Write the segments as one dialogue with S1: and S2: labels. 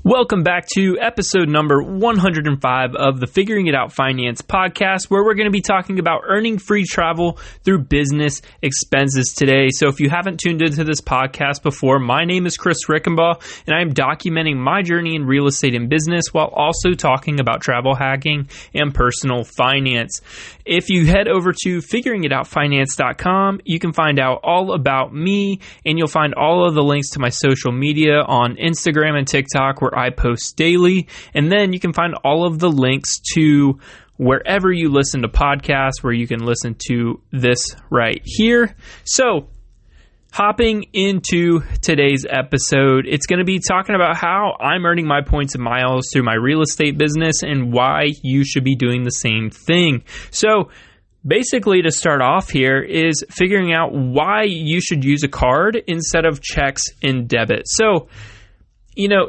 S1: Welcome back to episode number 105 of the Figuring It Out Finance podcast, where we're going to be talking about earning free travel through business expenses today. So if you haven't tuned into this podcast before, my name is Chris Rickenbaugh, and I'm documenting my journey in real estate and business while also talking about travel hacking and personal finance. If you head over to figuringitoutfinance.com, you can find out all about me, and you'll find all of the links to my social media on Instagram and TikTok, where I post daily. And then you can find all of the links to wherever you listen to podcasts, where you can listen to this right here. So hopping into today's episode, it's going to be talking about how I'm earning my points and miles through my real estate business and why you should be doing the same thing. So basically, to start off here is figuring out why you should use a card instead of checks and debit. So,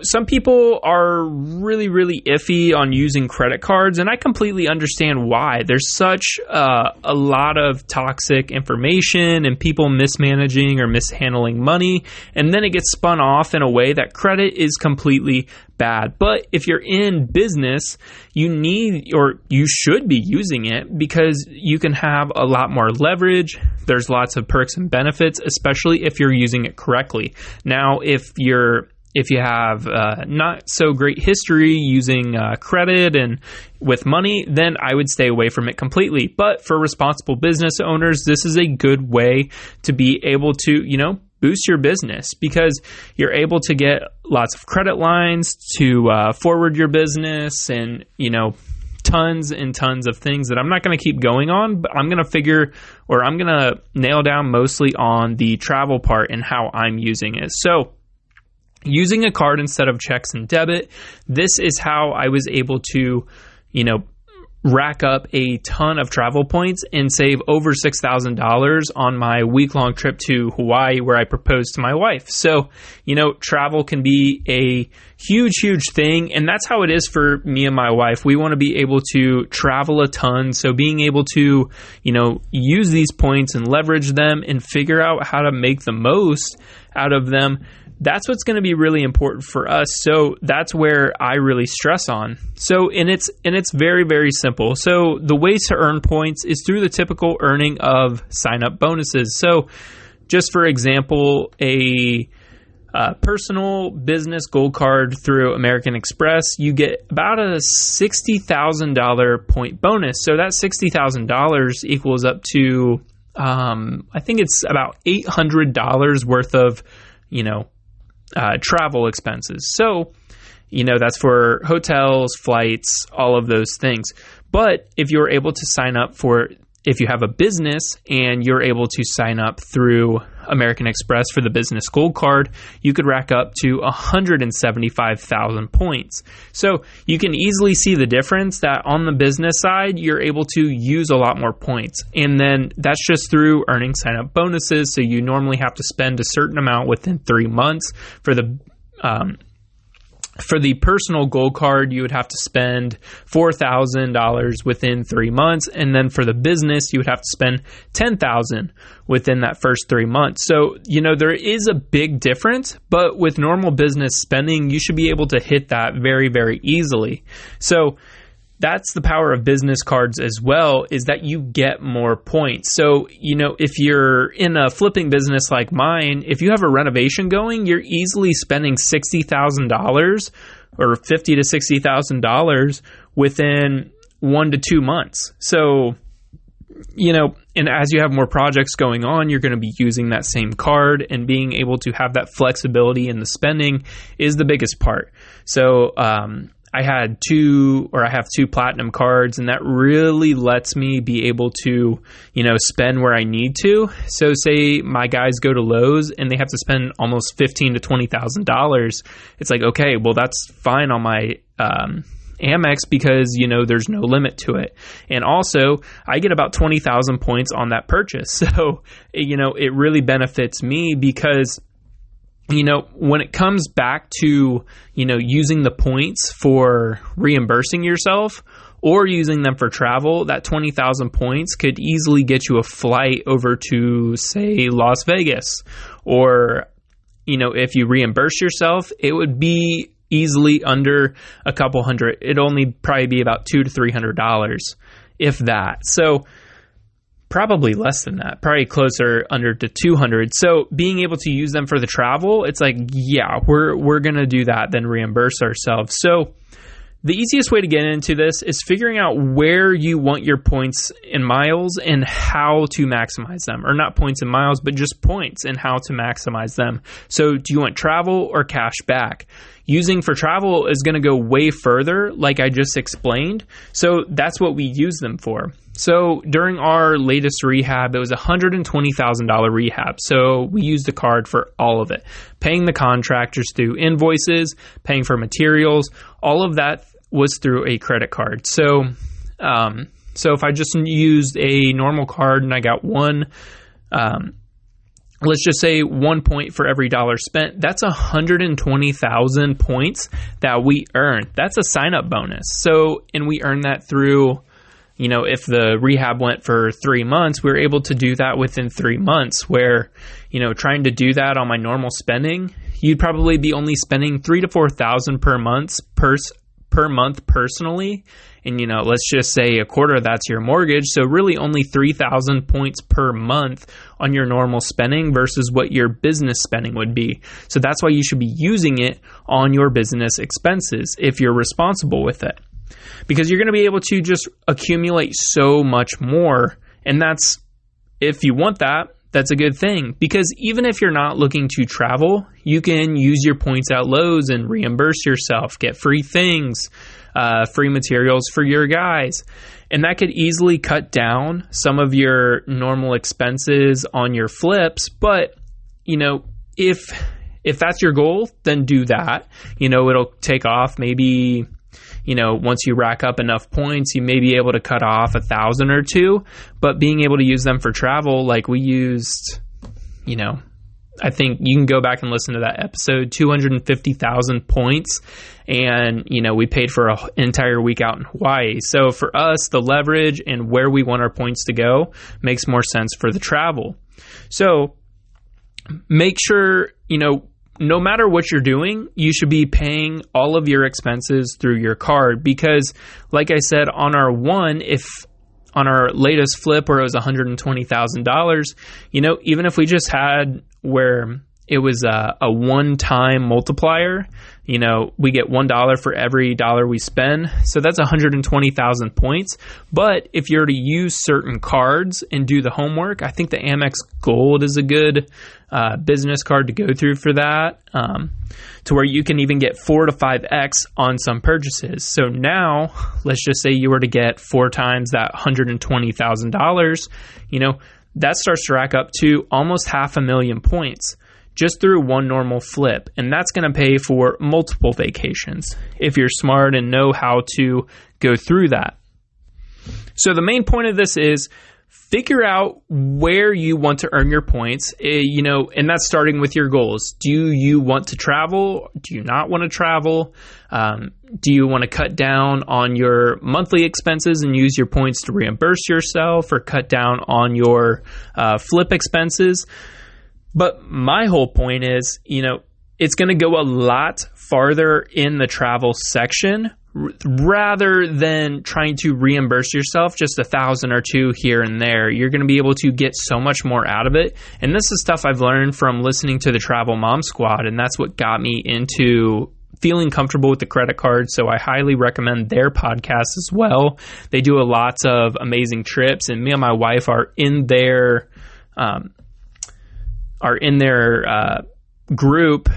S1: some people are really, really iffy on using credit cards, and I completely understand why. There's such a lot of toxic information and people mismanaging or mishandling money, and then it gets spun off in a way that credit is completely bad. But if you're in business, you need, or you should be using it, because you can have a lot more leverage. There's lots of perks and benefits, especially if you're using it correctly. Now, if you have not so great history using credit and with money, then I would stay away from it completely. But for responsible business owners, this is a good way to be able to, boost your business, because you're able to get lots of credit lines to forward your business and, tons and tons of things that I'm not going to keep going on, but I'm going to nail down mostly on the travel part and how I'm using it. So, using a card instead of checks and debit, this is how I was able to, rack up a ton of travel points and save over $6,000 on my week-long trip to Hawaii, where I proposed to my wife. So, travel can be a huge, huge thing, and that's how it is for me and my wife. We want to be able to travel a ton, so being able to, use these points and leverage them and figure out how to make the most out of them, that's what's going to be really important for us. So that's where I really stress on. So, and it's very, very simple. So the ways to earn points is through the typical earning of sign-up bonuses. So just for example, a personal business gold card through American Express, you get about a $60,000 point bonus. So that $60,000 equals up to, I think it's about $800 worth of, travel expenses. So, that's for hotels, flights, all of those things. But if you're able to sign up if you have a business and you're able to sign up through American Express for the business gold card, you could rack up to 175,000 points. So you can easily see the difference that on the business side, you're able to use a lot more points. And then that's just through earning sign-up bonuses. So you normally have to spend a certain amount within 3 months. For the personal gold card, you would have to spend $4,000 within 3 months. And then for the business, you would have to spend $10,000 within that first 3 months. So, there is a big difference, but with normal business spending, you should be able to hit that very, very easily. So that's the power of business cards as well, is that you get more points. So, if you're in a flipping business like mine, if you have a renovation going, you're easily spending $60,000 or $50,000 to $60,000 within 1 to 2 months. So, and as you have more projects going on, you're going to be using that same card, and being able to have that flexibility in the spending is the biggest part. So, I have two platinum cards, and that really lets me be able to, spend where I need to. So say my guys go to Lowe's and they have to spend almost $15,000 to $20,000. It's like, okay, well, that's fine on my Amex, because, there's no limit to it. And also I get about 20,000 points on that purchase. So, it really benefits me, because when it comes back to, using the points for reimbursing yourself or using them for travel, that 20,000 points could easily get you a flight over to, say, Las Vegas. Or, if you reimburse yourself, it would be easily under a couple hundred. It'd only probably be about $200 to $300, if that. So probably less than that, probably closer under to 200. So being able to use them for the travel, it's like, yeah, we're going to do that, then reimburse ourselves. So the easiest way to get into this is figuring out where you want your points in miles and how to maximize them. Or not points in miles, but just points and how to maximize them. So do you want travel or cash back? Using for travel is going to go way further, like I just explained. So that's what we use them for. So during our latest rehab, it was a $120,000 rehab. So we used the card for all of it, paying the contractors through invoices, paying for materials, all of that was through a credit card. So if I just used a normal card and I got let's just say 1 point for every dollar spent, that's 120,000 points that we earn. That's a sign-up bonus. So, and we earn that through, if the rehab went for 3 months, we were able to do that within 3 months, where, trying to do that on my normal spending, you'd probably be only spending $3,000 to $4,000 per month personally. And, let's just say a quarter of that's your mortgage. So really only 3,000 points per month on your normal spending versus what your business spending would be. So that's why you should be using it on your business expenses if you're responsible with it. Because you're going to be able to just accumulate so much more. And that's, if you want that, that's a good thing. Because even if you're not looking to travel, you can use your points at Lowe's and reimburse yourself, get free things, free materials for your guys. And that could easily cut down some of your normal expenses on your flips. But, if that's your goal, then do that. It'll take off maybe, once you rack up enough points, you may be able to cut off 1,000 or 2, but being able to use them for travel, like we used, I think you can go back and listen to that episode, 250,000 points. And, we paid for an entire week out in Hawaii. So for us, the leverage and where we want our points to go makes more sense for the travel. So make sure, no matter what you're doing, you should be paying all of your expenses through your card, because like I said, on our latest flip where it was $120,000, even if we just had where it was a one-time multiplier, we get $1 for every dollar we spend. So that's 120,000 points. But if you're to use certain cards and do the homework, I think the Amex Gold is a good business card to go through for that, to where you can even get 4 to 5x on some purchases. So now, let's just say you were to get 4 times that $120,000, that starts to rack up to almost 500,000 points just through one normal flip. And that's going to pay for multiple vacations if you're smart and know how to go through that. So the main point of this is figure out where you want to earn your points, and that's starting with your goals. Do you want to travel? Do you not want to travel? Do you want to cut down on your monthly expenses and use your points to reimburse yourself, or cut down on your flip expenses? But my whole point is, it's going to go a lot farther in the travel section rather than trying to reimburse yourself just 1,000 or 2 here and there. You're going to be able to get so much more out of it. And this is stuff I've learned from listening to the Travel Mom Squad. And that's what got me into feeling comfortable with the credit card. So I highly recommend their podcast as well. They do a lot of amazing trips, and me and my wife are in their group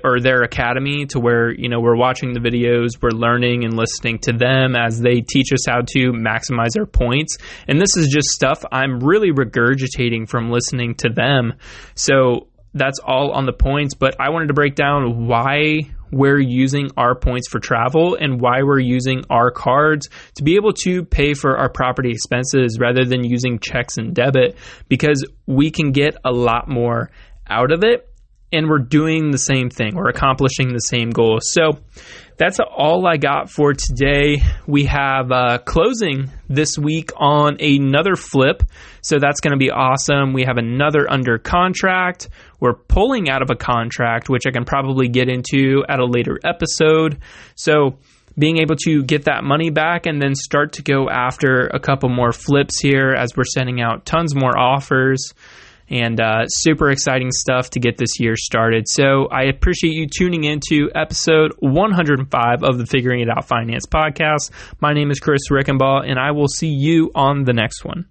S1: or their academy, to where we're watching the videos, we're learning and listening to them as they teach us how to maximize our points. And this is just stuff I'm really regurgitating from listening to them. So that's all on the points, but I wanted to break down why we're using our points for travel and why we're using our cards to be able to pay for our property expenses rather than using checks and debit, because we can get a lot more out of it. and we're doing the same thing. We're accomplishing the same goal. So that's all I got for today. We have closing this week on another flip, so that's going to be awesome. We have another under contract. We're pulling out of a contract, which I can probably get into at a later episode. So being able to get that money back and then start to go after a couple more flips here as we're sending out tons more offers. And super exciting stuff to get this year started. So I appreciate you tuning into episode 105 of the Figuring It Out Finance podcast. My name is Chris Rickenbaugh, and I will see you on the next one.